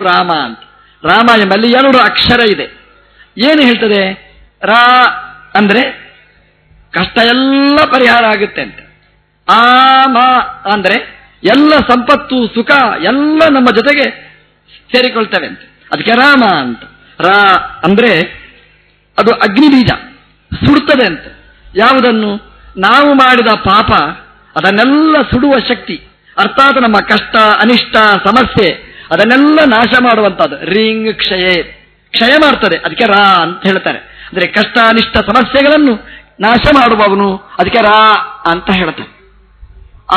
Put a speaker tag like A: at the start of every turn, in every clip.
A: ರಾಮ ಅಂತ. ರಾಮ ಎಂಬಲ್ಲಿ 2 ಅಕ್ಷರ ಇದೆ. ಏನು ಹೇಳ್ತದೆ? ರಾ ಅಂದ್ರೆ ಕಷ್ಟ ಎಲ್ಲ ಪರಿಹಾರ ಆಗುತ್ತೆ ಅಂತ. ಆಮ ಅಂದ್ರೆ ಎಲ್ಲ ಸಂಪತ್ತು ಸುಖ ಎಲ್ಲ ನಮ್ಮ ಜೊತೆಗೆ ಸೇರಿಕೊಳ್ತವೆ ಅಂತ. ಅದಕ್ಕೆ ರಾಮ ಅಂತ. ರಾ ಅಂದ್ರೆ ಅದು ಅಗ್ನಿ ಬೀಜ, ಸುಡುತ್ತದೆ ಅಂತ. ಯಾವುದನ್ನು? ನಾವು ಮಾಡಿದ ಪಾಪ ಅದನ್ನೆಲ್ಲ ಸುಡುವ ಶಕ್ತಿ, ಅರ್ಥಾತ್ ನಮ್ಮ ಕಷ್ಟ ಅನಿಷ್ಟ ಸಮಸ್ಯೆ ಅದನ್ನೆಲ್ಲ ನಾಶ ಮಾಡುವಂತದ್ದು. ರಿಂಗ್ ಕ್ಷಯ ಮಾಡ್ತದೆ, ಅದಕ್ಕೆ ರಾ ಅಂತ ಹೇಳ್ತಾರೆ. ಅಂದ್ರೆ ಕಷ್ಟ ಅನಿಷ್ಟ ಸಮಸ್ಯೆಗಳನ್ನು ನಾಶ ಮಾಡುವವನು, ಅದಕ್ಕೆ ರಾ ಅಂತ ಹೇಳ್ತಾರೆ.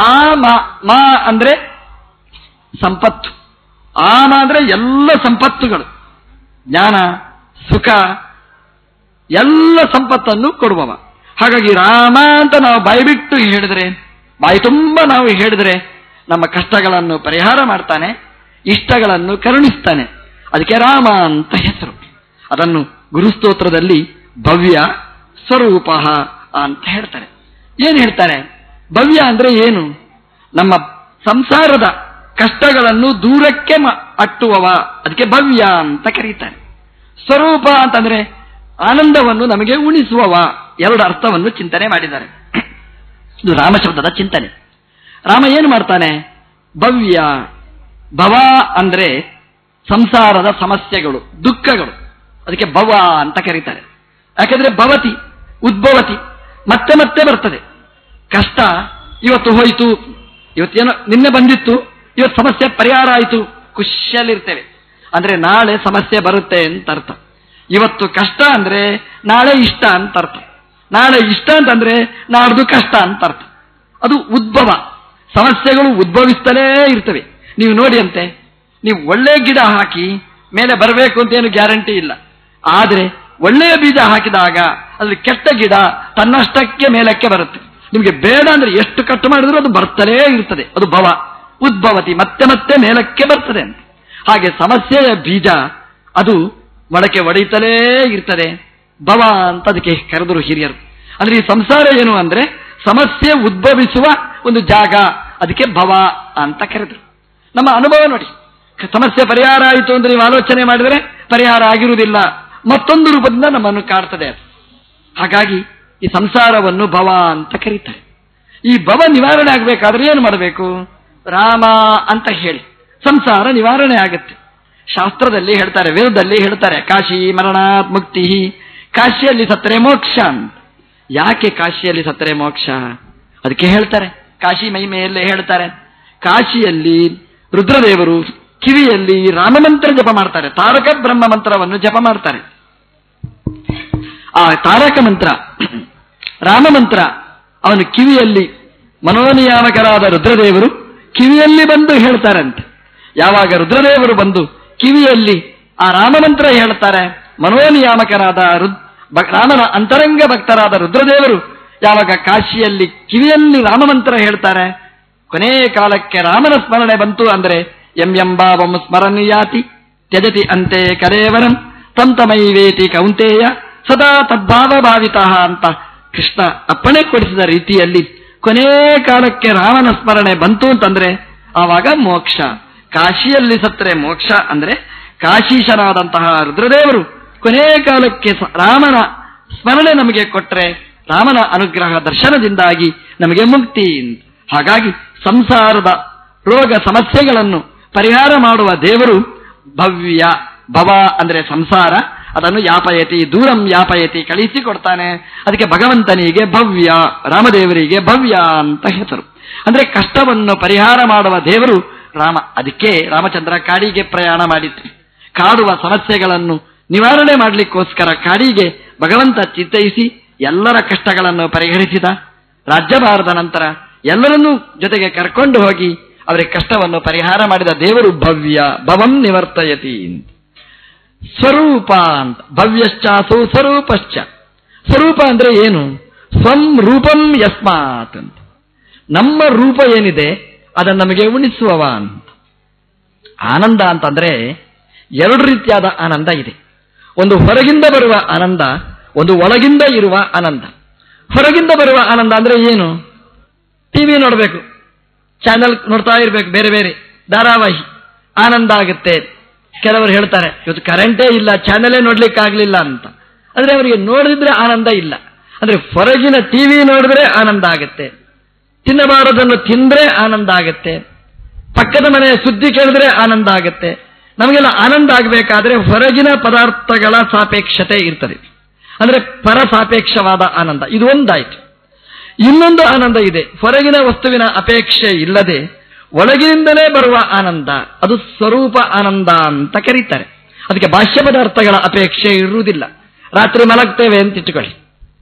A: ಆ ಮಾ ಅಂದ್ರೆ ಸಂಪತ್ತು. ಆಮ ಅಂದ್ರೆ ಎಲ್ಲ ಸಂಪತ್ತುಗಳು, ಜ್ಞಾನ ಸುಖ ಎಲ್ಲ ಸಂಪತ್ತನ್ನು ಕೊಡುವವ. ಹಾಗಾಗಿ ರಾಮ ಅಂತ ನಾವು ಬಾಯ್ಬಿಟ್ಟು ಹೇಳಿದರೆ, ಬಾಯಿ ತುಂಬ ನಾವು ಹೇಳಿದರೆ ನಮ್ಮ ಕಷ್ಟಗಳನ್ನು ಪರಿಹಾರ ಮಾಡ್ತಾನೆ, ಇಷ್ಟಗಳನ್ನು ಕರುಣಿಸ್ತಾನೆ. ಅದಕ್ಕೆ ರಾಮ ಅಂತ ಹೆಸರು. ಅದನ್ನು ಗುರುಸ್ತೋತ್ರದಲ್ಲಿ ಭವ್ಯ ಸ್ವರೂಪ ಅಂತ ಹೇಳ್ತಾರೆ. ಏನು ಹೇಳ್ತಾರೆ? ಭವ್ಯ ಅಂದ್ರೆ ಏನು? ನಮ್ಮ ಸಂಸಾರದ ಕಷ್ಟಗಳನ್ನು ದೂರಕ್ಕೆ ಅಟ್ಟುವವ, ಅದಕ್ಕೆ ಭವ್ಯ ಅಂತ ಕರೀತಾರೆ. ಸ್ವರೂಪ ಅಂತಂದ್ರೆ ಆನಂದವನ್ನು ನಮಗೆ ಉಣಿಸುವವ. 2 ಅರ್ಥವನ್ನು ಚಿಂತನೆ ಮಾಡಿದ್ದಾರೆ. ಇದು ರಾಮಶಬ್ದದ ಚಿಂತನೆ. ರಾಮ ಏನು ಮಾಡ್ತಾನೆ? ಭವ್ಯ. ಭವ ಅಂದ್ರೆ ಸಂಸಾರದ ಸಮಸ್ಯೆಗಳು ದುಃಖಗಳು, ಅದಕ್ಕೆ ಭವ ಅಂತ ಕರೀತಾರೆ. ಯಾಕಂದ್ರೆ ಭವತಿ ಉದ್ಭವತಿ, ಮತ್ತೆ ಮತ್ತೆ ಬರ್ತದೆ. ಕಷ್ಟ ಇವತ್ತು ಹೋಯಿತು, ಇವತ್ತೇನೋ ನಿನ್ನೆ ಬಂದಿತ್ತು, ಇವತ್ತು ಸಮಸ್ಯೆ ಪರಿಹಾರ ಆಯಿತು, ಖುಷಿಯಲ್ಲಿರ್ತೇವೆ. ಅಂದ್ರೆ ನಾಳೆ ಸಮಸ್ಯೆ ಬರುತ್ತೆ ಅಂತ ಅರ್ಥ. ಇವತ್ತು ಕಷ್ಟ ಅಂದ್ರೆ ನಾಳೆ ಇಷ್ಟ ಅಂತ ಅರ್ಥ. ನಾಳೆ ಇಷ್ಟ ಅಂತಂದ್ರೆ ನಾಡ್ದು ಕಷ್ಟ ಅಂತ ಅರ್ಥ. ಅದು ಉದ್ಭವ. ಸಮಸ್ಯೆಗಳು ಉದ್ಭವಿಸ್ತಲೇ ಇರ್ತವೆ. ನೀವು ನೋಡಿ ಅಂತೆ, ನೀವು ಒಳ್ಳೆ ಗಿಡ ಹಾಕಿ ಮೇಲೆ ಬರಬೇಕು ಅಂತ ಏನು ಗ್ಯಾರಂಟಿ ಇಲ್ಲ. ಆದರೆ ಒಳ್ಳೆಯ ಬೀಜ ಹಾಕಿದಾಗ ಅದ್ರ ಕೆಟ್ಟ ಗಿಡ ತನ್ನಷ್ಟಕ್ಕೆ ಮೇಲಕ್ಕೆ ಬರುತ್ತೆ. ನಿಮಗೆ ಬೇಡ ಅಂದ್ರೆ ಎಷ್ಟು ಕಟ್ಟು ಮಾಡಿದ್ರೂ ಅದು ಬರ್ತಲೇ ಇರ್ತದೆ. ಅದು ಭವ. ಉದ್ಭವತಿ, ಮತ್ತೆ ಮತ್ತೆ ಮೇಲಕ್ಕೆ ಬರ್ತದೆ ಅಂತ. ಹಾಗೆ ಸಮಸ್ಯೆಯ ಬೀಜ ಅದು ಮೊಳಕೆ ಒಡೆಯುತ್ತಲೇ ಇರ್ತದೆ. ಭವ ಅಂತ ಅದಕ್ಕೆ ಕರೆದರು ಹಿರಿಯರು. ಅಂದ್ರೆ ಈ ಸಂಸಾರ ಏನು ಅಂದ್ರೆ ಸಮಸ್ಯೆ ಉದ್ಭವಿಸುವ ಒಂದು ಜಾಗ, ಅದಕ್ಕೆ ಭವ ಅಂತ ಕರೆದರು. ನಮ್ಮ ಅನುಭವ ನೋಡಿ, ಸಮಸ್ಯೆ ಪರಿಹಾರ ಆಯಿತು ಅಂದ್ರೆ ನೀವು ಆಲೋಚನೆ ಮಾಡಿದರೆ ಪರಿಹಾರ ಆಗಿರುವುದಿಲ್ಲ, ಮತ್ತೊಂದು ರೂಪದಿಂದ ನಮ್ಮನ್ನು ಕಾಡ್ತದೆ. ಹಾಗಾಗಿ ಈ ಸಂಸಾರವನ್ನು ಭವ ಅಂತ ಕರೀತಾರೆ. ಈ ಭವ ನಿವಾರಣೆ ಆಗಬೇಕಾದ್ರೆ ಏನು ಮಾಡಬೇಕು? ರಾಮ ಅಂತ ಹೇಳಿ ಸಂಸಾರ ನಿವಾರಣೆ ಆಗುತ್ತೆ. ಶಾಸ್ತ್ರದಲ್ಲಿ ಹೇಳ್ತಾರೆ, ವೇದದಲ್ಲಿ ಹೇಳ್ತಾರೆ, ಕಾಶಿ ಮರಣಾತ್ ಮುಕ್ತಿ, ಕಾಶಿಯಲ್ಲಿ ಸತ್ತರೆ ಮೋಕ್ಷ ಅಂತ. ಯಾಕೆ ಕಾಶಿಯಲ್ಲಿ ಸತ್ತರೆ ಮೋಕ್ಷ? ಅದಕ್ಕೆ ಹೇಳ್ತಾರೆ, ಕಾಶಿ ಮಹಿಮೆಯಲ್ಲೇ ಹೇಳ್ತಾರೆ. ಕಾಶಿಯಲ್ಲಿ ರುದ್ರದೇವರು ಕಿವಿಯಲ್ಲಿ ರಾಮಮಂತ್ರ ಜಪ ಮಾಡ್ತಾರೆ, ತಾರಕ ಬ್ರಹ್ಮ ಮಂತ್ರವನ್ನು ಜಪ ಮಾಡ್ತಾರೆ. ಆ ತಾರಕ ಮಂತ್ರ ರಾಮ ಮಂತ್ರ ಅವನು ಕಿವಿಯಲ್ಲಿ, ಮನೋನಿಯಾಮಕರಾದ ರುದ್ರದೇವರು ಕಿವಿಯಲ್ಲಿ ಬಂದು ಹೇಳ್ತಾರಂತೆ. ಯಾವಾಗ ರುದ್ರದೇವರು ಬಂದು ಕಿವಿಯಲ್ಲಿ ಆ ರಾಮಮಂತ್ರ ಹೇಳ್ತಾರೆ, ಮನೋನಿಯಾಮಕರಾದ ರಾಮನ ಅಂತರಂಗ ಭಕ್ತರಾದ ರುದ್ರದೇವರು ಯಾವಾಗ ಕಾಶಿಯಲ್ಲಿ ಕಿವಿಯಲ್ಲಿ ರಾಮಮಂತ್ರ ಹೇಳ್ತಾರೆ, ಕೊನೆ ಕಾಲಕ್ಕೆ ರಾಮನ ಸ್ಮರಣೆ ಬಂತು ಅಂದ್ರೆ ಎಂಬಾವಂ ಸ್ಮರಣಿಯಾತಿ ತ್ಯಜತಿ ಅಂತೆ ಕರೇವರಂ ತಂತಮೈವೇತಿ ಕೌಂತೇಯ ಸದಾ ತದ್ಭಾವ ಭಾವಿತ ಅಂತ ಕೃಷ್ಣ ಅಪ್ಪಣೆ ಕೊಡಿಸಿದ ರೀತಿಯಲ್ಲಿ ಕೊನೆ ಕಾಲಕ್ಕೆ ರಾಮನ ಸ್ಮರಣೆ ಬಂತು ಅಂತಂದ್ರೆ ಆವಾಗ ಮೋಕ್ಷ. ಕಾಶಿಯಲ್ಲಿ ಸತ್ತರೆ ಮೋಕ್ಷ ಅಂದ್ರೆ ಕಾಶೀಶನಾದಂತಹ ರುದ್ರದೇವರು ಕೊನೆ ಕಾಲಕ್ಕೆ ರಾಮನ ಸ್ಮರಣೆ ನಮಗೆ ಕೊಟ್ಟರೆ ರಾಮನ ಅನುಗ್ರಹ ದರ್ಶನದಿಂದಾಗಿ ನಮಗೆ ಮುಕ್ತಿ. ಹಾಗಾಗಿ ಸಂಸಾರದ ರೋಗ ಸಮಸ್ಯೆಗಳನ್ನು ಪರಿಹಾರ ಮಾಡುವ ದೇವರು ಭವ್ಯ. ಭವ ಅಂದ್ರೆ ಸಂಸಾರ, ಅದನ್ನು ಯಾಪಯತಿ, ದೂರಂ ಯಾಪಯತಿ, ಕಳಿಸಿಕೊಡ್ತಾನೆ. ಅದಕ್ಕೆ ಭಗವಂತನಿಗೆ ಭವ್ಯ, ರಾಮದೇವರಿಗೆ ಭವ್ಯ ಅಂತ ಹೆಸರು. ಅಂದ್ರೆ ಕಷ್ಟವನ್ನು ಪರಿಹಾರ ಮಾಡುವ ದೇವರು ರಾಮ. ಅದಕ್ಕೆ ರಾಮಚಂದ್ರ ಕಾಡಿಗೆ ಪ್ರಯಾಣ ಮಾಡಿದ್ರು. ಕಾಡುವ ಸಮಸ್ಯೆಗಳನ್ನು ನಿವಾರಣೆ ಮಾಡಲಿಕ್ಕೋಸ್ಕರ ಕಾಡಿಗೆ ಭಗವಂತ ಚಿತ್ತೈಸಿ ಎಲ್ಲರ ಕಷ್ಟಗಳನ್ನು ಪರಿಹರಿಸಿದ. ರಾಜ್ಯಭಾರದ ನಂತರ ಎಲ್ಲರನ್ನೂ ಜೊತೆಗೆ ಕರ್ಕೊಂಡು ಹೋಗಿ ಅವರಿಗೆ ಕಷ್ಟವನ್ನು ಪರಿಹಾರ ಮಾಡಿದ ದೇವರು ಭವ್ಯ. ಭವಂ ನಿವರ್ತಯತಿ. ಸ್ವರೂಪ ಅಂತ, ಭವ್ಯಶ್ಚಾಸೌ ಸ್ವರೂಪಶ್ಚ. ಸ್ವರೂಪ ಅಂದ್ರೆ ಏನು? ಸ್ವಂ ರೂಪಂ ಯಸ್ಮಾತ್ ಅಂತ. ನಮ್ಮ ರೂಪ ಏನಿದೆ ಅದನ್ನು ನಮಗೆ ಉಣಿಸುವವ ಅಂತ. ಆನಂದ ಅಂತಂದ್ರೆ 2 ರೀತಿಯಾದ ಆನಂದ ಇದೆ. ಒಂದು ಹೊರಗಿಂದ ಬರುವ ಆನಂದ, ಒಂದು ಒಳಗಿಂದ ಇರುವ ಆನಂದ. ಹೊರಗಿಂದ ಬರುವ ಆನಂದ ಅಂದ್ರೆ ಏನು? ಟಿವಿ ನೋಡಬೇಕು, ಚಾನೆಲ್ ನೋಡ್ತಾ ಇರಬೇಕು, ಬೇರೆ ಬೇರೆ ಧಾರಾವಾಹಿ, ಆನಂದ ಆಗುತ್ತೆ. ಕೆಲವರು ಹೇಳ್ತಾರೆ ಇವತ್ತು ಕರೆಂಟೇ ಇಲ್ಲ, ಚಾನೆಲೇ ನೋಡ್ಲಿಕ್ಕಾಗ್ಲಿಲ್ಲ ಅಂತ. ಅಂದ್ರೆ ಅವರಿಗೆ ನೋಡಿದ್ರೆ ಆನಂದ ಇಲ್ಲ. ಅಂದ್ರೆ ಹೊರಗಿನ ಟಿವಿ ನೋಡಿದ್ರೆ ಆನಂದ ಆಗುತ್ತೆ, ತಿನ್ನಬಾರದನ್ನು ತಿಂದ್ರೆ ಆನಂದ ಆಗುತ್ತೆ, ಪಕ್ಕದ ಮನೆಯ ಸುದ್ದಿ ಕೇಳಿದ್ರೆ ಆನಂದ ಆಗುತ್ತೆ. ನಮಗೆಲ್ಲ ಆನಂದ ಆಗಬೇಕಾದ್ರೆ ಹೊರಗಿನ ಪದಾರ್ಥಗಳ ಸಾಪೇಕ್ಷತೆ ಇರ್ತದೆ, ಅಂದ್ರೆ ಪರ ಸಾಪೇಕ್ಷವಾದ ಆನಂದ. ಇದು ಒಂದಾಯ್ತು. ಇನ್ನೊಂದು ಆನಂದ ಇದೆ, ಹೊರಗಿನ ವಸ್ತುವಿನ ಅಪೇಕ್ಷೆ ಇಲ್ಲದೆ ಒಳಗಿನಿಂದಲೇ ಬರುವ ಆನಂದ, ಅದು ಸ್ವರೂಪ ಆನಂದ ಅಂತ ಕರೀತಾರೆ. ಅದಕ್ಕೆ ಬಾಹ್ಯ ಪದಾರ್ಥಗಳ ಅಪೇಕ್ಷೆ ಇರುವುದಿಲ್ಲ. ರಾತ್ರಿ ಮಲಗ್ತೇವೆ ಅಂತ ಇಟ್ಟುಕೊಳ್ಳಿ,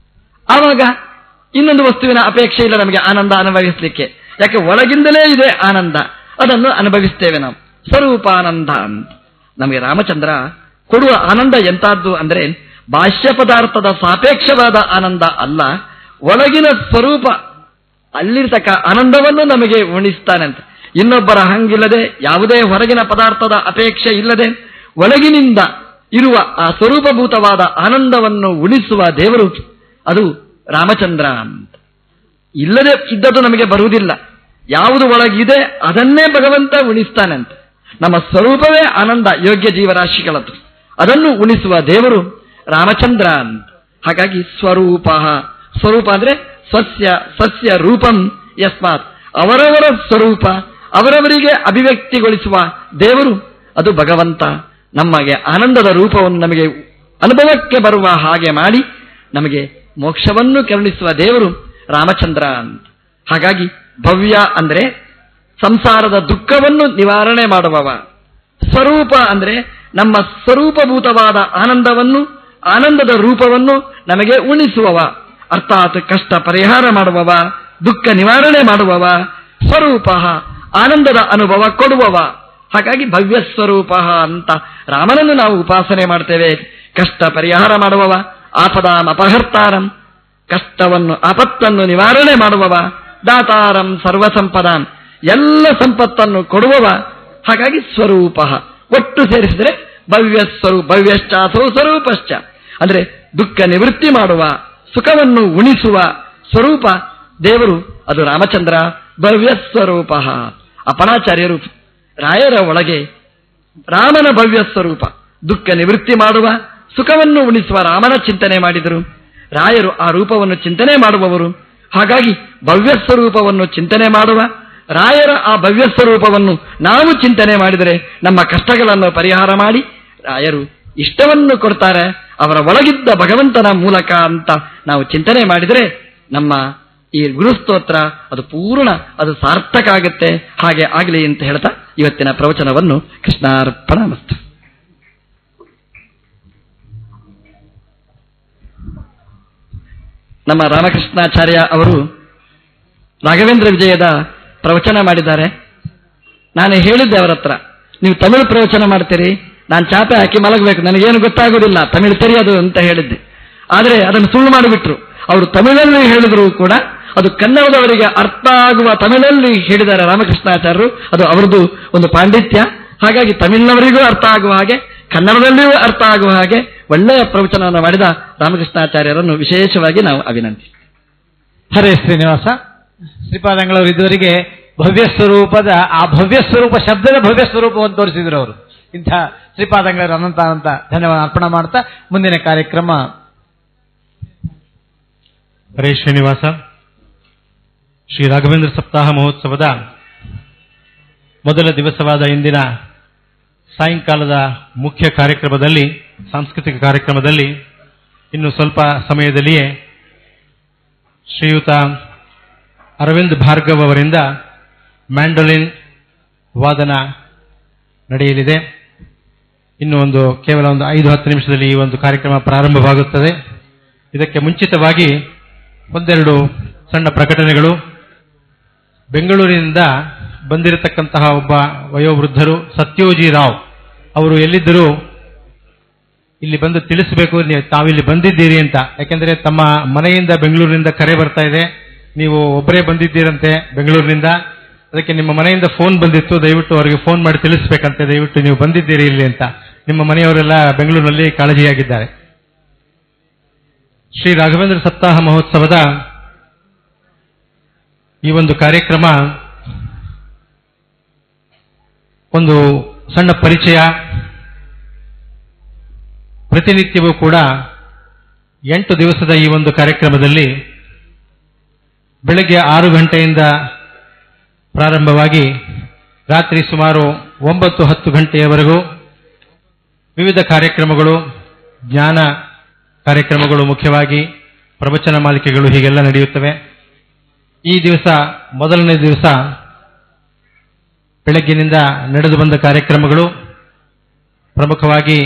A: ಆವಾಗ ಇನ್ನೊಂದು ವಸ್ತುವಿನ ಅಪೇಕ್ಷೆ ಇಲ್ಲ ನಮಗೆ ಆನಂದ ಅನುಭವಿಸಲಿಕ್ಕೆ. ಯಾಕೆ ಒಳಗಿಂದಲೇ ಇದೆ ಆನಂದ, ಅದನ್ನು ಅನುಭವಿಸ್ತೇವೆ ನಾವು, ಸ್ವರೂಪಾನಂದ ಅಂತ. ನಮಗೆ ರಾಮಚಂದ್ರ ಕೊಡುವ ಆನಂದ ಎಂತಹದ್ದು ಅಂದ್ರೆ ಬಾಹ್ಯ ಪದಾರ್ಥದ ಸಾಪೇಕ್ಷವಾದ ಆನಂದ ಅಲ್ಲ, ಒಳಗಿನ ಸ್ವರೂಪ ಅಲ್ಲಿರ್ತಕ್ಕ ಆನಂದವನ್ನು ನಮಗೆ ಉಣಿಸ್ತಾನಂತೆ. ಇನ್ನೊಬ್ಬರ ಹಂಗಿಲ್ಲದೆ, ಯಾವುದೇ ಹೊರಗಿನ ಪದಾರ್ಥದ ಅಪೇಕ್ಷೆ ಇಲ್ಲದೆ ಒಳಗಿನಿಂದ ಇರುವ ಆ ಸ್ವರೂಪಭೂತವಾದ ಆನಂದವನ್ನು ಉಣಿಸುವ ದೇವರು ಅದು ರಾಮಚಂದ್ರ ಅಂತ. ಇಲ್ಲದೆ ಇದ್ದದ್ದು ನಮಗೆ ಬರುವುದಿಲ್ಲ. ಯಾವುದು ಒಳಗಿದೆ ಅದನ್ನೇ ಭಗವಂತ ಉಣಿಸ್ತಾನಂತೆ. ನಮ್ಮ ಸ್ವರೂಪವೇ ಆನಂದ, ಯೋಗ್ಯ ಜೀವರಾಶಿಗಳದ್ದು, ಅದನ್ನು ಉಣಿಸುವ ದೇವರು ರಾಮಚಂದ್ರ ಅಂತ. ಹಾಗಾಗಿ ಸ್ವರೂಪ, ಸ್ವರೂಪ ಅಂದ್ರೆ ಸಸ್ಯ ರೂಪಂ ಯಸ್ಮಾತ್, ಅವರವರ ಸ್ವರೂಪ ಅವರವರಿಗೆ ಅಭಿವ್ಯಕ್ತಿಗೊಳಿಸುವ ದೇವರು ಅದು ಭಗವಂತ. ನಮಗೆ ಆನಂದದ ರೂಪವನ್ನು ನಮಗೆ ಅನುಭವಕ್ಕೆ ಬರುವ ಹಾಗೆ ಮಾಡಿ ನಮಗೆ ಮೋಕ್ಷವನ್ನು ಕರುಣಿಸುವ ದೇವರು ರಾಮಚಂದ್ರ ಅಂತ. ಹಾಗಾಗಿ ಭವ್ಯ ಅಂದ್ರೆ ಸಂಸಾರದ ದುಃಖವನ್ನು ನಿವಾರಣೆ ಮಾಡುವವ, ಸ್ವರೂಪ ಅಂದ್ರೆ ನಮ್ಮ ಸ್ವರೂಪಭೂತವಾದ ಆನಂದವನ್ನು, ಆನಂದದ ರೂಪವನ್ನು ನಮಗೆ ಉಣಿಸುವವ, ಅರ್ಥಾತ್ ಕಷ್ಟ ಪರಿಹಾರ ಮಾಡುವವ, ದುಃಖ ನಿವಾರಣೆ ಮಾಡುವವ, ಸ್ವರೂಪ ಆನಂದದ ಅನುಭವ ಕೊಡುವವ. ಹಾಗಾಗಿ ಭವ್ಯ ಸ್ವರೂಪ ಅಂತ ರಾಮನನ್ನು ನಾವು ಉಪಾಸನೆ ಮಾಡ್ತೇವೆ. ಕಷ್ಟ ಪರಿಹಾರ ಮಾಡುವವ, ಆಪದಾಂ ಅಪಹರ್ತಾರಂ, ಕಷ್ಟವನ್ನು ಆಪತ್ತನ್ನು ನಿವಾರಣೆ ಮಾಡುವವ, ದಾತಾರಂ ಸರ್ವಸಂಪದಾಂ, ಎಲ್ಲ ಸಂಪತ್ತನ್ನು ಕೊಡುವವ. ಹಾಗಾಗಿ ಸ್ವರೂಪ ಒಟ್ಟು ಸೇರಿಸಿದರೆ ಭವ್ಯ ಸ್ವರೂಪ, ಭವ್ಯಶ್ಚಾಸೋ ಸ್ವರೂಪಶ್ಚ ಅಂದ್ರೆ ದುಃಖ ನಿವೃತ್ತಿ ಮಾಡುವ, ಸುಖವನ್ನು ಉಣಿಸುವ ಸ್ವರೂಪ ದೇವರು ಅದು ರಾಮಚಂದ್ರ. ಭವ್ಯ ಸ್ವರೂಪ. ಅಪಣಾಚಾರ್ಯರು ರಾಯರ ಒಳಗೆ ರಾಮನ ಭವ್ಯ ಸ್ವರೂಪ, ದುಃಖ ನಿವೃತ್ತಿ ಮಾಡುವ, ಸುಖವನ್ನು ಉಣಿಸುವ ರಾಮನ ಚಿಂತನೆ ಮಾಡಿದರು. ರಾಯರು ಆ ರೂಪವನ್ನು ಚಿಂತನೆ ಮಾಡುವವರು. ಹಾಗಾಗಿ ಭವ್ಯ ಸ್ವರೂಪವನ್ನು ಚಿಂತನೆ ಮಾಡುವ ರಾಯರ ಆ ಭವ್ಯ ಸ್ವರೂಪವನ್ನು ನಾವು ಚಿಂತನೆ ಮಾಡಿದರೆ ನಮ್ಮ ಕಷ್ಟಗಳನ್ನು ಪರಿಹಾರ ಮಾಡಿ ರಾಯರು ಇಷ್ಟವನ್ನು ಕೊಡ್ತಾರೆ ಅವರ ಒಳಗಿದ್ದ ಭಗವಂತನ ಮೂಲಕ ಅಂತ ನಾವು ಚಿಂತನೆ ಮಾಡಿದರೆ ನಮ್ಮ ಈ ಗುರುಸ್ತೋತ್ರ ಅದು ಪೂರ್ಣ, ಅದು ಸಾರ್ಥಕ ಆಗುತ್ತೆ. ಹಾಗೆ ಆಗಲಿ ಅಂತ ಹೇಳ್ತಾ ಇವತ್ತಿನ ಪ್ರವಚನವನ್ನು ಕೃಷ್ಣಾರ್ಪಣಮಸ್ತು. ನಮ್ಮ ರಾಮಕೃಷ್ಣಾಚಾರ್ಯ ಅವರು ರಾಘವೇಂದ್ರ ವಿಜಯದ ಪ್ರವಚನ ಮಾಡಿದ್ದಾರೆ. ನಾನು ಹೇಳಿದ್ದೆ ಅವರ ಹತ್ರ, ನೀವು ತಮಿಳು ಪ್ರವಚನ ಮಾಡ್ತೀರಿ, ನಾನು ಚಾಪೆ ಹಾಕಿ ಮಲಗಬೇಕು, ನನಗೇನು ಗೊತ್ತಾಗೋದಿಲ್ಲ, ತಮಿಳು ತಿಳಿಯೋದು ಅಂತ ಹೇಳಿದ್ದೆ. ಆದರೆ ಅದನ್ನು ಸುಳ್ಳು ಮಾಡಿಬಿಟ್ರು. ಅವರು ತಮಿಳಲ್ಲಿ ಹೇಳಿದ್ರು ಕೂಡ ಅದು ಕನ್ನಡದವರಿಗೆ ಅರ್ಥ ಆಗುವ ತಮಿಳಲ್ಲಿ ಹೇಳಿದ್ದಾರೆ ರಾಮಕೃಷ್ಣಾಚಾರ್ಯರು. ಅದು ಅವರದ್ದು ಒಂದು ಪಾಂಡಿತ್ಯ. ಹಾಗಾಗಿ ತಮಿಳಿನವರಿಗೂ ಅರ್ಥ ಆಗುವ ಹಾಗೆ, ಕನ್ನಡದಲ್ಲಿಯೂ ಅರ್ಥ ಆಗುವ ಹಾಗೆ ಒಳ್ಳೆಯ ಪ್ರವಚನವನ್ನು ಮಾಡಿದ ರಾಮಕೃಷ್ಣಾಚಾರ್ಯರನ್ನು ವಿಶೇಷವಾಗಿ ನಾವು ಅಭಿನಂದಿಸಿ.
B: ಹರೇ ಶ್ರೀನಿವಾಸ. ಶ್ರೀಪಾದಂಗಳವರು ಇದುವರೆಗೆ ಭವ್ಯ ಸ್ವರೂಪದ ಆ ಭವ್ಯ ಸ್ವರೂಪ ಶಬ್ದದ ಭವ್ಯ ಸ್ವರೂಪವನ್ನು ತೋರಿಸಿದ್ರು ಅವರು. ಇಂಥ ಶ್ರೀಪಾದಂಗಳವರು ಅನಂತ ಅನಂತ ಧನ್ಯವಾದ ಅರ್ಪಣೆ ಮಾಡ್ತಾ ಮುಂದಿನ ಕಾರ್ಯಕ್ರಮ.
C: ಹರೇ ಶ್ರೀನಿವಾಸ. ಶ್ರೀ ರಾಘವೇಂದ್ರ ಸಪ್ತಾಹ ಮಹೋತ್ಸವದ ಮೊದಲ ದಿವಸವಾದ ಇಂದಿನ ಸಾಯಂಕಾಲದ ಮುಖ್ಯ ಕಾರ್ಯಕ್ರಮದಲ್ಲಿ, ಸಾಂಸ್ಕೃತಿಕ ಕಾರ್ಯಕ್ರಮದಲ್ಲಿ ಇನ್ನು ಸ್ವಲ್ಪ ಸಮಯದಲ್ಲಿಯೇ ಶ್ರೀಯುತ ಅರವಿಂದ್ ಭಾರ್ಗವ್ ಅವರಿಂದ ಮ್ಯಾಂಡೋಲಿನ್ ವಾದನ ನಡೆಯಲಿದೆ. ಇನ್ನು ಕೇವಲ 5-10 ನಿಮಿಷದಲ್ಲಿ ಈ ಒಂದು ಕಾರ್ಯಕ್ರಮ ಪ್ರಾರಂಭವಾಗುತ್ತದೆ. ಇದಕ್ಕೆ ಮುಂಚಿತವಾಗಿ ಒಂದೆರಡು ಸಣ್ಣ ಪ್ರಕಟಣೆಗಳು. ಬೆಂಗಳೂರಿನಿಂದ ಬಂದಿರತಕ್ಕಂತಹ ಒಬ್ಬ ವಯೋವೃದ್ಧರು ಸತ್ಯೋಜಿ ರಾವ್ ಅವರು ಎಲ್ಲಿದ್ದರೂ ಇಲ್ಲಿ ಬಂದು ತಿಳಿಸಬೇಕು ತಾವಿಲ್ಲಿ ಬಂದಿದ್ದೀರಿ ಅಂತ. ಯಾಕೆಂದ್ರೆ ತಮ್ಮ ಮನೆಯಿಂದ ಬೆಂಗಳೂರಿನಿಂದ ಕರೆ ಬರ್ತಾ ಇದೆ, ನೀವು ಒಬ್ಬರೇ ಬಂದಿದ್ದೀರಂತೆ ಬೆಂಗಳೂರಿನಿಂದ, ಅದಕ್ಕೆ ನಿಮ್ಮ ಮನೆಯಿಂದ ಫೋನ್ ಬಂದಿತ್ತು, ದಯವಿಟ್ಟು ಅವರಿಗೆ ಫೋನ್ ಮಾಡಿ ತಿಳಿಸ್ಬೇಕಂತೆ, ದಯವಿಟ್ಟು ನೀವು ಬಂದಿದ್ದೀರಿ ಇಲ್ಲಿ ಅಂತ. ನಿಮ್ಮ ಮನೆಯವರೆಲ್ಲ ಬೆಂಗಳೂರಿನಲ್ಲಿ ಕಾಳಜಿಯಾಗಿದ್ದಾರೆ. ಶ್ರೀ ರಾಘವೇಂದ್ರ ಸಪ್ತಾಹ ಮಹೋತ್ಸವದ ಈ ಒಂದು ಕಾರ್ಯಕ್ರಮ ಒಂದು ಸಣ್ಣ ಪರಿಚಯ, ಪ್ರತಿನಿತ್ಯವೂ ಕೂಡ 8 ದಿವಸದ ಈ ಒಂದು ಕಾರ್ಯಕ್ರಮದಲ್ಲಿ ಬೆಳಗ್ಗೆ 6 ಗಂಟೆಯಿಂದ ಪ್ರಾರಂಭವಾಗಿ ರಾತ್ರಿ ಸುಮಾರು 9-10 ಗಂಟೆಯವರೆಗೂ ವಿವಿಧ ಕಾರ್ಯಕ್ರಮಗಳು, ಜ್ಞಾನ ಕಾರ್ಯಕ್ರಮಗಳು, ಮುಖ್ಯವಾಗಿ ಪ್ರವಚನ ಮಾಲಿಕೆಗಳು ಹೀಗೆಲ್ಲ ನಡೆಯುತ್ತವೆ. ಈ ದಿವಸ ಮೊದಲನೇ ದಿವಸ ಬೆಳಗ್ಗಿನಿಂದ ನಡೆದು ಬಂದ ಕಾರ್ಯಕ್ರಮಗಳು, ಪ್ರಮುಖವಾಗಿ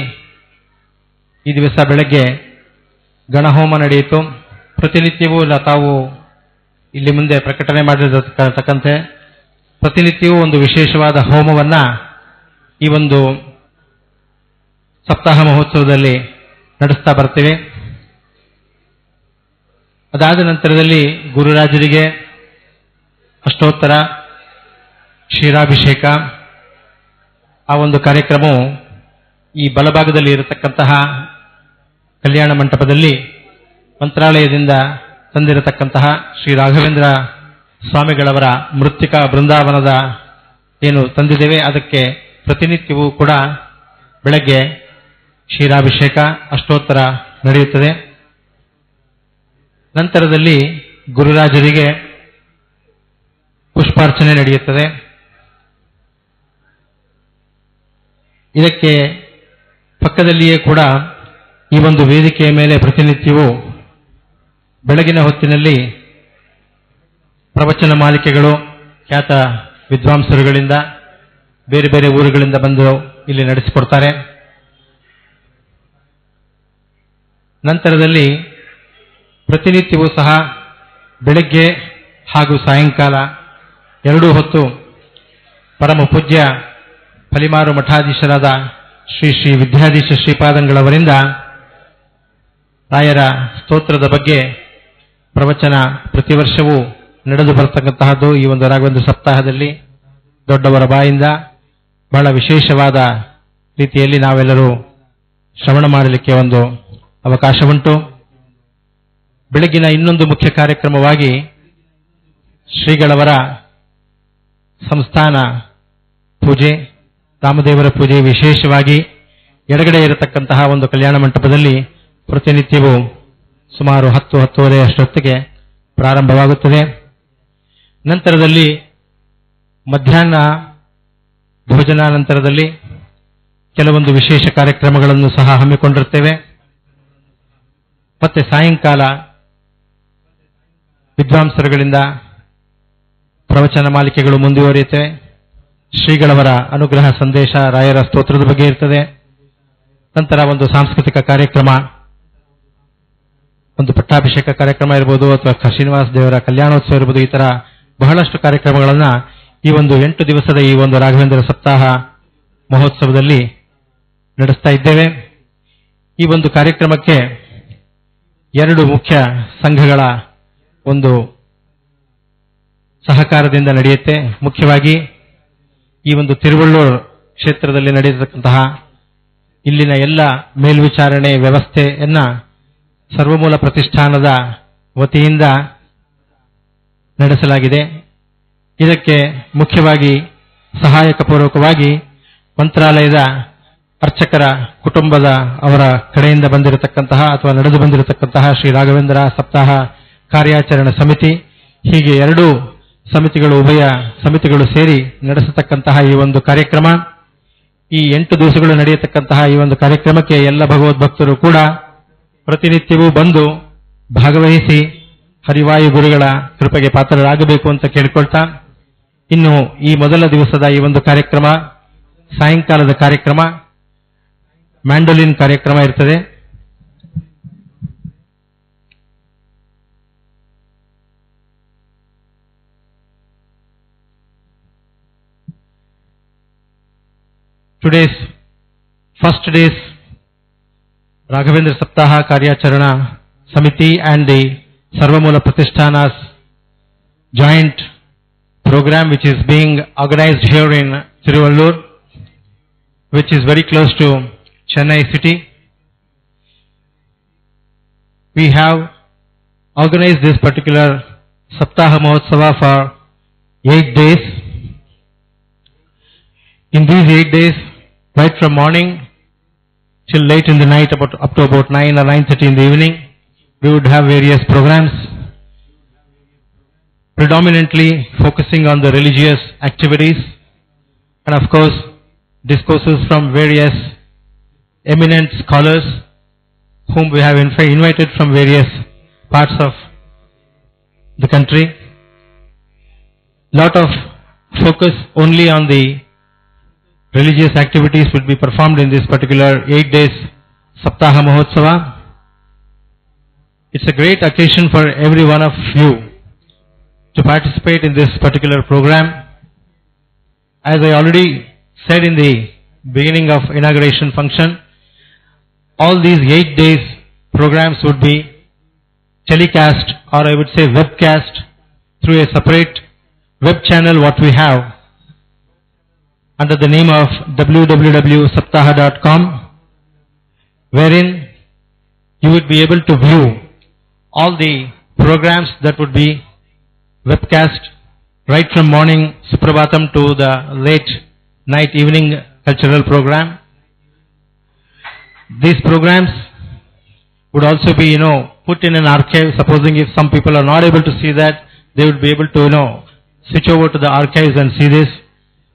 C: ಈ ದಿವಸ ಬೆಳಗ್ಗೆ ಗಣಹೋಮ ನಡೆಯಿತು. ಪ್ರತಿನಿತ್ಯವೂ ತಾವು ಇಲ್ಲಿ ಮುಂದೆ ಪ್ರಕಟಣೆ ಮಾಡಿರತಕ್ಕಂತೆ ಪ್ರತಿನಿತ್ಯವೂ ಒಂದು ವಿಶೇಷವಾದ ಹೋಮವನ್ನ ಈ ಒಂದು ಸಪ್ತಾಹ ಮಹೋತ್ಸವದಲ್ಲಿ ನಡೆಸ್ತಾ ಬರ್ತೇವೆ. ಅದಾದ ನಂತರದಲ್ಲಿ ಗುರುರಾಜರಿಗೆ ಅಷ್ಟೋತ್ತರ ಕ್ಷೀರಾಭಿಷೇಕ, ಆ ಒಂದು ಕಾರ್ಯಕ್ರಮವು ಈ ಬಲಭಾಗದಲ್ಲಿ ಇರತಕ್ಕಂತಹ ಕಲ್ಯಾಣ ಮಂಟಪದಲ್ಲಿ ಮಂತ್ರಾಲಯದಿಂದ ತಂದಿರತಕ್ಕಂತಹ ಶ್ರೀ ರಾಘವೇಂದ್ರ ಸ್ವಾಮಿಗಳವರ ಮೃತ್ತಿಕಾ ಬೃಂದಾವನದ ಏನು ತಂದಿದ್ದೇವೆ ಅದಕ್ಕೆ ಪ್ರತಿನಿತ್ಯವೂ ಕೂಡ ಬೆಳಗ್ಗೆ ಕ್ಷೀರಾಭಿಷೇಕ, ಅಷ್ಟೋತ್ತರ ನಡೆಯುತ್ತದೆ. ನಂತರದಲ್ಲಿ ಗುರುರಾಜರಿಗೆ ಪುಷ್ಪಾರ್ಚನೆ ನಡೆಯುತ್ತದೆ. ಇದಕ್ಕೆ ಪಕ್ಕದಲ್ಲಿಯೇ ಕೂಡ ಈ ಒಂದು ವೇದಿಕೆಯ ಮೇಲೆ ಪ್ರತಿನಿತ್ಯವೂ ಬೆಳಗಿನ ಹೊತ್ತಿನಲ್ಲಿ ಪ್ರವಚನ ಮಾಲಿಕೆಗಳು ಖ್ಯಾತ ವಿದ್ವಾಂಸರುಗಳಿಂದ ಬೇರೆ ಬೇರೆ ಊರುಗಳಿಂದ ಬಂದು ಇಲ್ಲಿ ನಡೆಸಿಕೊಡ್ತಾರೆ. ನಂತರದಲ್ಲಿ ಪ್ರತಿನಿತ್ಯವೂ ಸಹ ಬೆಳಗ್ಗೆ ಹಾಗೂ ಸಾಯಂಕಾಲ ಎರಡೂ ಹೊತ್ತು ಪರಮ ಪೂಜ್ಯ ಫಲಿಮಾರು ಮಠಾಧೀಶರಾದ ಶ್ರೀ ಶ್ರೀ ವಿದ್ಯಾಧೀಶ ಶ್ರೀಪಾದಂಗಳವರಿಂದ ರಾಯರ ಸ್ತೋತ್ರದ ಬಗ್ಗೆ ಪ್ರವಚನ ಪ್ರತಿ ವರ್ಷವೂ ನಡೆದು ಬರತಕ್ಕಂತಹದ್ದು. ಈ ಒಂದು ರಾಘವೇಂದ್ರ ಸಪ್ತಾಹದಲ್ಲಿ ದೊಡ್ಡವರ ಬಾಯಿಂದ ಬಹಳ ವಿಶೇಷವಾದ ರೀತಿಯಲ್ಲಿ ನಾವೆಲ್ಲರೂ ಶ್ರವಣ ಮಾಡಲಿಕ್ಕೆ ಒಂದು ಅವಕಾಶ ಉಂಟು. ಬೆಳಗಿನ ಇನ್ನೊಂದು ಮುಖ್ಯ ಕಾರ್ಯಕ್ರಮವಾಗಿ ಶ್ರೀಗಳವರ ಸಂಸ್ಥಾನ ಪೂಜೆ, ರಾಮದೇವರ ಪೂಜೆ, ವಿಶೇಷವಾಗಿ ಎಡಗಡೆ ಇರತಕ್ಕಂತಹ ಒಂದು ಕಲ್ಯಾಣ ಮಂಟಪದಲ್ಲಿ ಪ್ರತಿನಿತ್ಯವೂ ಸುಮಾರು 10-10:30 ಅಷ್ಟೊತ್ತಿಗೆ ಪ್ರಾರಂಭವಾಗುತ್ತದೆ. ನಂತರದಲ್ಲಿ ಮಧ್ಯಾಹ್ನ ಭೋಜನ ನಂತರದಲ್ಲಿ ಕೆಲವೊಂದು ವಿಶೇಷ ಕಾರ್ಯಕ್ರಮಗಳನ್ನು ಸಹ ಹಮ್ಮಿಕೊಂಡಿರುತ್ತೇವೆ. ಮತ್ತೆ ಸಾಯಂಕಾಲ ವಿದ್ವಾಂಸರುಗಳಿಂದ ಪ್ರವಚನ ಮಾಲಿಕೆಗಳು ಮುಂದುವರಿಯುತ್ತವೆ. ಶ್ರೀಗಳವರ ಅನುಗ್ರಹ ಸಂದೇಶ, ರಾಯರ ಸ್ತೋತ್ರದ ಬಗ್ಗೆ ಇರ್ತದೆ. ನಂತರ ಒಂದು ಸಾಂಸ್ಕೃತಿಕ ಕಾರ್ಯಕ್ರಮ, ಒಂದು ಪಟ್ಟಾಭಿಷೇಕ ಕಾರ್ಯಕ್ರಮ ಇರ್ಬೋದು ಅಥವಾ ಶ್ರೀನಿವಾಸ ದೇವರ ಕಲ್ಯಾಣೋತ್ಸವ ಇರ್ಬೋದು. ಈ ತರ ಬಹಳಷ್ಟು ಕಾರ್ಯಕ್ರಮಗಳನ್ನ ಈ ಒಂದು 8 ದಿವಸದ ಈ ಒಂದು ರಾಘವೇಂದ್ರ ಸಪ್ತಾಹ ಮಹೋತ್ಸವದಲ್ಲಿ ನಡೆಸ್ತಾ ಇದ್ದೇವೆ. ಈ ಒಂದು ಕಾರ್ಯಕ್ರಮಕ್ಕೆ 2 ಮುಖ್ಯ ಸಂಘಗಳ ಒಂದು ಸಹಕಾರದಿಂದ ನಡೆಯುತ್ತೆ. ಮುಖ್ಯವಾಗಿ ಈ ಒಂದು ತಿರುವಳ್ಳೂರು ಕ್ಷೇತ್ರದಲ್ಲಿ ನಡೆಯತಕ್ಕಂತಹ ಇಲ್ಲಿನ ಎಲ್ಲ ಮೇಲ್ವಿಚಾರಣೆ ವ್ಯವಸ್ಥೆಯನ್ನ ಸರ್ವಮೂಲ ಪ್ರತಿಷ್ಠಾನದ ವತಿಯಿಂದ ನಡೆಸಲಾಗಿದೆ. ಇದಕ್ಕೆ ಮುಖ್ಯವಾಗಿ ಸಹಾಯಕ ಪೂರ್ವಕವಾಗಿ ಮಂತ್ರಾಲಯದ ಅರ್ಚಕರ ಕುಟುಂಬದ ಅವರ ಕಡೆಯಿಂದ ಬಂದಿರತಕ್ಕಂತಹ ಅಥವಾ ನಡೆದು ಬಂದಿರತಕ್ಕಂತಹ ಶ್ರೀ ರಾಘವೇಂದ್ರ ಸಪ್ತಾಹ ಕಾರ್ಯಾಚರಣಾ ಸಮಿತಿ, ಹೀಗೆ 2 ಸಮಿತಿಗಳು, ಉಭಯ ಸಮಿತಿಗಳು ಸೇರಿ ನಡೆಸತಕ್ಕಂತಹ ಈ ಒಂದು ಕಾರ್ಯಕ್ರಮ, ಈ 8 ದಿವಸಗಳು ನಡೆಯತಕ್ಕಂತಹ ಈ ಒಂದು ಕಾರ್ಯಕ್ರಮಕ್ಕೆ ಎಲ್ಲ ಭಗವದ್ಭಕ್ತರು ಕೂಡ ಪ್ರತಿನಿತ್ಯವೂ ಬಂದು ಭಾಗವಹಿಸಿ ಹರಿವಾಯು ಗುರುಗಳ ಕೃಪೆಗೆ ಪಾತ್ರರಾಗಬೇಕು ಅಂತ ಕೇಳಿಕೊಳ್ತಾ, ಇನ್ನು ಈ ಮೊದಲ ದಿವಸದ ಈ ಒಂದು ಕಾರ್ಯಕ್ರಮ, ಸಾಯಂಕಾಲದ ಕಾರ್ಯಕ್ರಮ ಮ್ಯಾಂಡೋಲಿನ್ ಕಾರ್ಯಕ್ರಮ ಇರ್ತದೆ. Today's first day's Raghavendra Saptaha Karyacharana Samiti and the Sarvamoola Pratisthana's joint program, which is being organized here in Tiruvallur, which is very close to Chennai city. We have organized this particular Saptaha Mahotsava for 8 days. In these 8 days, right from morning, till late in the night, up to about 9 or 9:30 in the evening. We would have various programs, predominantly focusing on the religious activities, and of course, discourses from various eminent scholars whom we have invited from various parts of the country. Lot of focus only on the religious activities will be performed in this particular 8 days Saptaha Mahotsava. It's a great occasion for every one of you to participate in this particular program. As I already said in the beginning of inauguration function, all these 8 days programs would be telecast, or I would say webcast, through a separate web channel what we have under the name of www.saptaha.com, wherein you would be able to view all the programs that would be webcast right from morning Suprabhatam to the late night evening cultural program. These programs would also be, put in an archive. Supposing if some people are not able to see that, they would be able to, switch over to the archives and see this.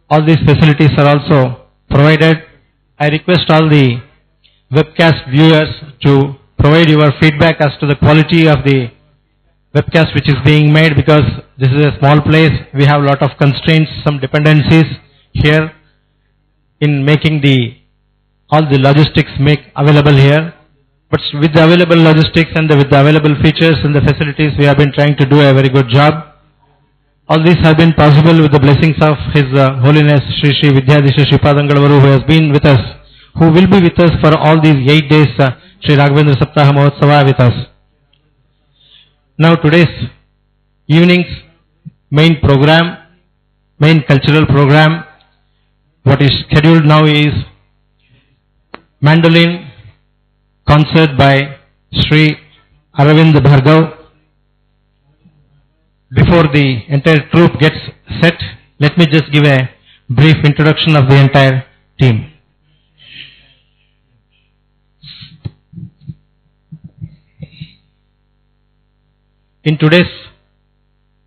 C: All these facilities are also provided. I request all the webcast viewers to provide your feedback as to the quality of the webcast which is being made, because this is a small place. We have a lot of constraints, some dependencies here in making all the logistics make available here. But with the available logistics and with the available features and the facilities, we have been trying to do a very good job. All these have been possible with the blessings of His Holiness Sri Sri Vidyadisha Sripadangalavaru, who has been with us, who will be with us for all these 8 days Sri Raghavendra Saptaha Mahotsava with us. Now today's evening's main program, main cultural program, what is scheduled now is mandolin concert by Sri Aravind Bhargav. Before the entire troupe gets set, let me just give a brief introduction of the entire team. In today's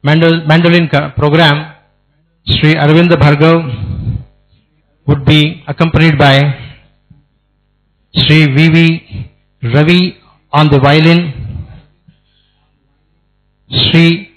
C: mandolin program, Sri Aravind Bhargav would be accompanied by Sri V.V. Ravi on the violin, Sri